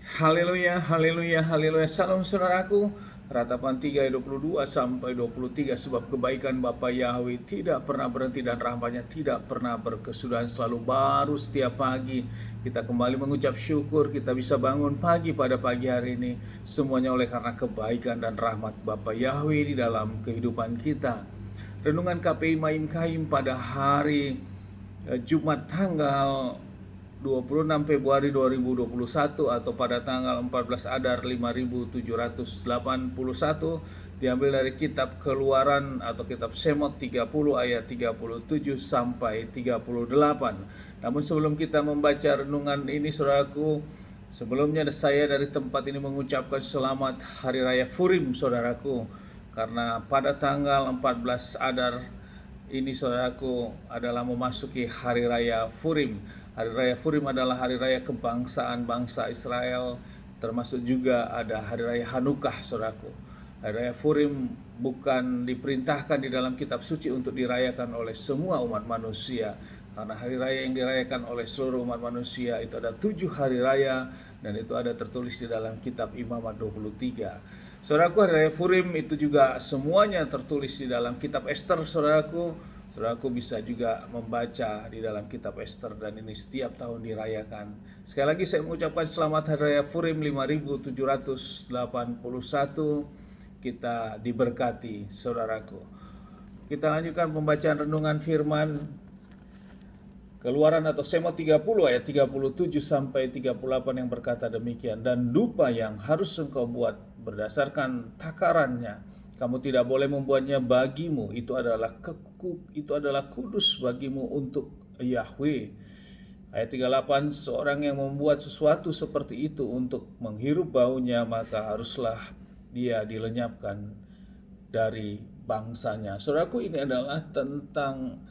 Haleluya, haleluya, haleluya. Salam saudaraku. Ratapan 3 ayat 22 sampai 23. Sebab kebaikan Bapa Yahweh tidak pernah berhenti dan rahmatnya tidak pernah berkesudahan, selalu baru setiap pagi. Kita kembali mengucap syukur kita bisa bangun pagi pada pagi hari ini. Semuanya oleh karena kebaikan dan rahmat Bapa Yahweh di dalam kehidupan kita. Renungan KPI Maim Kaim pada hari Jumat tanggal 26 Februari 2021 atau pada tanggal 14 Adar 5781 diambil dari kitab Keluaran atau kitab Semot 30 ayat 37 sampai 38. Namun sebelum kita membaca renungan ini saudaraku, sebelumnya saya dari tempat ini mengucapkan selamat Hari Raya Furim saudaraku, karena pada tanggal 14 Adar ini saudaraku adalah memasuki Hari Raya Furim. Hari Raya Furim adalah hari raya kebangsaan bangsa Israel, termasuk juga ada Hari Raya Hanukah saudaraku. Hari Raya Furim bukan diperintahkan di dalam kitab suci untuk dirayakan oleh semua umat manusia, karena hari raya yang dirayakan oleh seluruh umat manusia itu ada 7 hari raya, dan itu ada tertulis di dalam kitab Imamat 23. Saudaraku, hari raya Furim itu juga semuanya tertulis di dalam kitab Ester saudaraku. Saudaraku bisa juga membaca di dalam kitab Ester, dan ini setiap tahun dirayakan. Sekali lagi saya mengucapkan selamat Hari Raya Furim 5781. Kita diberkati saudaraku. Kita lanjutkan pembacaan renungan firman Keluaran atau Semot 30 ayat 37 sampai 38 yang berkata demikian. Dan dupa yang harus engkau buat berdasarkan takarannya, kamu tidak boleh membuatnya bagimu. Itu adalah kudus bagimu untuk Yahweh. Ayat 38, seorang yang membuat sesuatu seperti itu untuk menghirup baunya, maka haruslah dia dilenyapkan dari bangsanya. Saudaraku, ini adalah tentang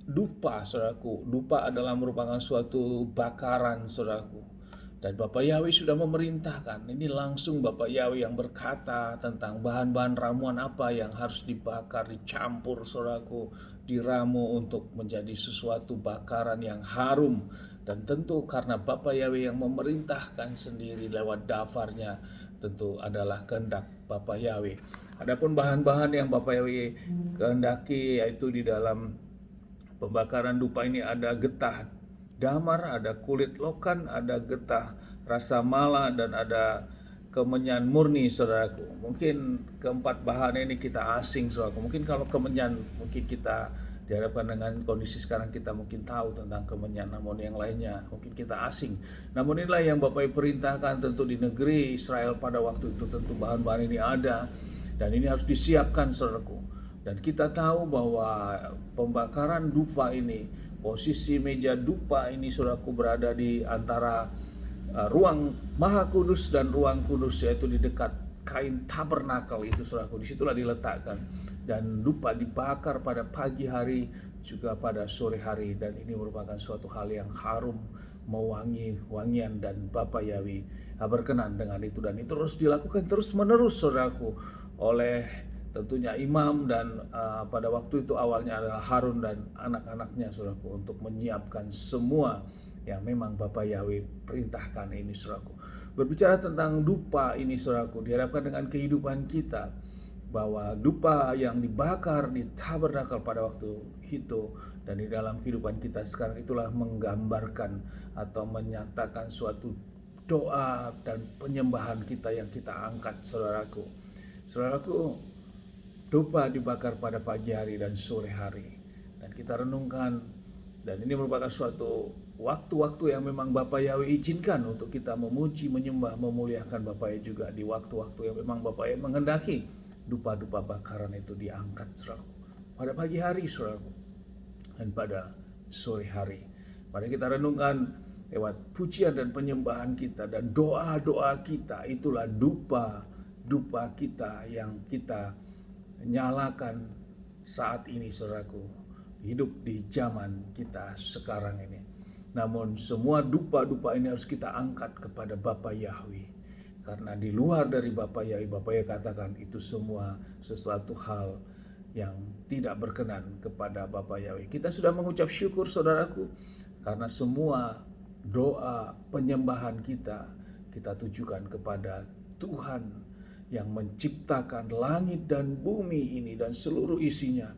dupa saudaraku. Dupa adalah merupakan suatu bakaran saudaraku. Dan Bapak Yahweh sudah memerintahkan. Ini langsung Bapak Yahweh yang berkata tentang bahan-bahan ramuan apa yang harus dibakar, dicampur saudaraku, diramu untuk menjadi sesuatu bakaran yang harum. Dan tentu karena Bapak Yahweh yang memerintahkan sendiri lewat dafarnya, tentu adalah kehendak Bapak Yahweh. Adapun bahan-bahan yang Bapak Yahweh kehendaki yaitu di dalam pembakaran dupa ini ada getah damar, ada kulit lokan, ada getah rasa mala, dan ada kemenyan murni saudaraku. Mungkin keempat bahan ini kita asing saudaraku. Mungkin kalau kemenyan mungkin kita dihadapkan dengan kondisi sekarang kita mungkin tahu tentang kemenyan, namun yang lainnya mungkin kita asing. Namun inilah yang Bapak perintahkan tentu di negeri Israel pada waktu itu, tentu bahan-bahan ini ada dan ini harus disiapkan saudaraku. Dan kita tahu bahwa pembakaran dupa ini, posisi meja dupa ini saudaraku berada di antara ruang maha kudus dan ruang kudus, yaitu di dekat kain tabernakel itu saudaraku. Disitulah diletakkan, dan dupa dibakar pada pagi hari juga pada sore hari, dan ini merupakan suatu hal yang harum, mewangi wangian, dan Bapa Yahweh berkenan dengan itu, dan itu terus dilakukan terus menerus saudaraku oleh tentunya imam, dan pada waktu itu awalnya adalah Harun dan anak-anaknya saudaraku, untuk menyiapkan semua yang memang Bapak Yahweh perintahkan ini saudaraku. Berbicara tentang dupa ini saudaraku, diharapkan dengan kehidupan kita, bahwa dupa yang dibakar di tabernakel pada waktu itu dan di dalam kehidupan kita sekarang itulah menggambarkan atau menyatakan suatu doa dan penyembahan kita yang kita angkat saudaraku. Saudaraku, dupa dibakar pada pagi hari dan sore hari, dan kita renungkan, dan ini merupakan suatu waktu-waktu yang memang Bapa Yahweh izinkan untuk kita memuji, menyembah, memuliakan Bapa Yahweh juga di waktu-waktu yang memang Bapa Yahweh menghendaki dupa-dupa bakaran itu diangkat saudaraku, pada pagi hari saudaraku, dan pada sore hari. Mari kita renungkan lewat pujian dan penyembahan kita dan doa-doa kita, itulah dupa kita yang kita nyalakan saat ini saudaraku, hidup di zaman kita sekarang ini. Namun semua dupa-dupa ini harus kita angkat kepada Bapa Yahweh, karena di luar dari Bapa Yahweh, Bapa Yahweh katakan itu semua sesuatu hal yang tidak berkenan kepada Bapa Yahweh. Kita sudah mengucap syukur saudaraku, karena semua doa penyembahan kita kita tujukan kepada Tuhan yang menciptakan langit dan bumi ini dan seluruh isinya.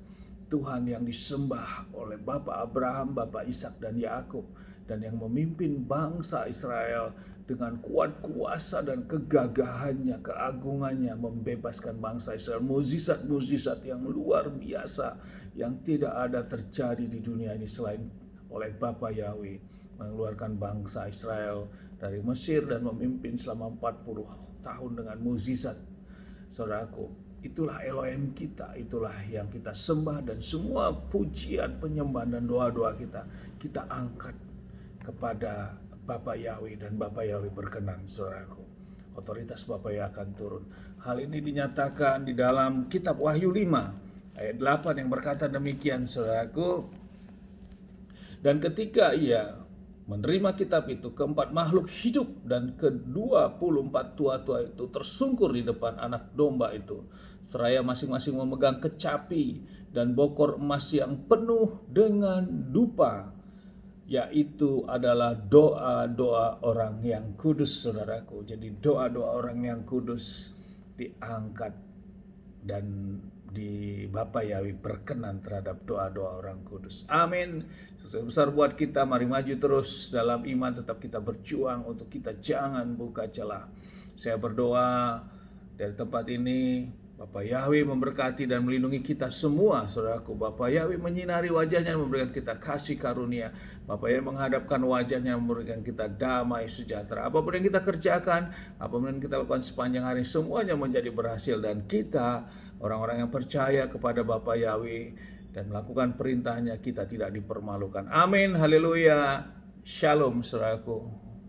Tuhan yang disembah oleh Bapa Abraham, Bapa Ishak dan Yakub, dan yang memimpin bangsa Israel dengan kuat kuasa dan kegagahannya, keagungannya, membebaskan bangsa Israel. Mukjizat-mukjizat yang luar biasa yang tidak ada terjadi di dunia ini selain oleh Bapa Yahweh, mengeluarkan bangsa Israel dari Mesir dan memimpin selama 40 tahun dengan mukjizat. Saudaraku, itulah Elohim kita, itulah yang kita sembah, dan semua pujian, penyembahan dan doa-doa kita angkat kepada Bapa Yahweh, dan Bapa Yahweh berkenan. Saudaraku, otoritas Bapa Yahweh akan turun. Hal ini dinyatakan di dalam kitab Wahyu 5 ayat 8 yang berkata demikian, saudaraku. Dan ketika ia menerima kitab itu, keempat makhluk hidup dan ke-24 tua-tua itu tersungkur di depan anak domba itu, seraya masing-masing memegang kecapi dan bokor emas yang penuh dengan dupa, yaitu adalah doa-doa orang yang kudus, saudaraku. Jadi doa-doa orang yang kudus diangkat, dan di Bapa Yahweh berkenan terhadap doa-doa orang kudus. Amin. Sukses besar buat kita. Mari maju terus dalam iman, tetap kita berjuang untuk kita jangan buka celah. Saya berdoa dari tempat ini, Bapa Yahweh memberkati dan melindungi kita semua, saudaraku. Bapa Yahweh menyinari wajahnya dan memberikan kita kasih karunia. Bapa Yahweh menghadapkan wajahnya dan memberikan kita damai sejahtera. Apapun yang kita kerjakan, apapun yang kita lakukan sepanjang hari, semuanya menjadi berhasil. Dan kita, orang-orang yang percaya kepada Bapa Yahweh dan melakukan perintahnya, kita tidak dipermalukan. Amin. Haleluya. Shalom, saudaraku.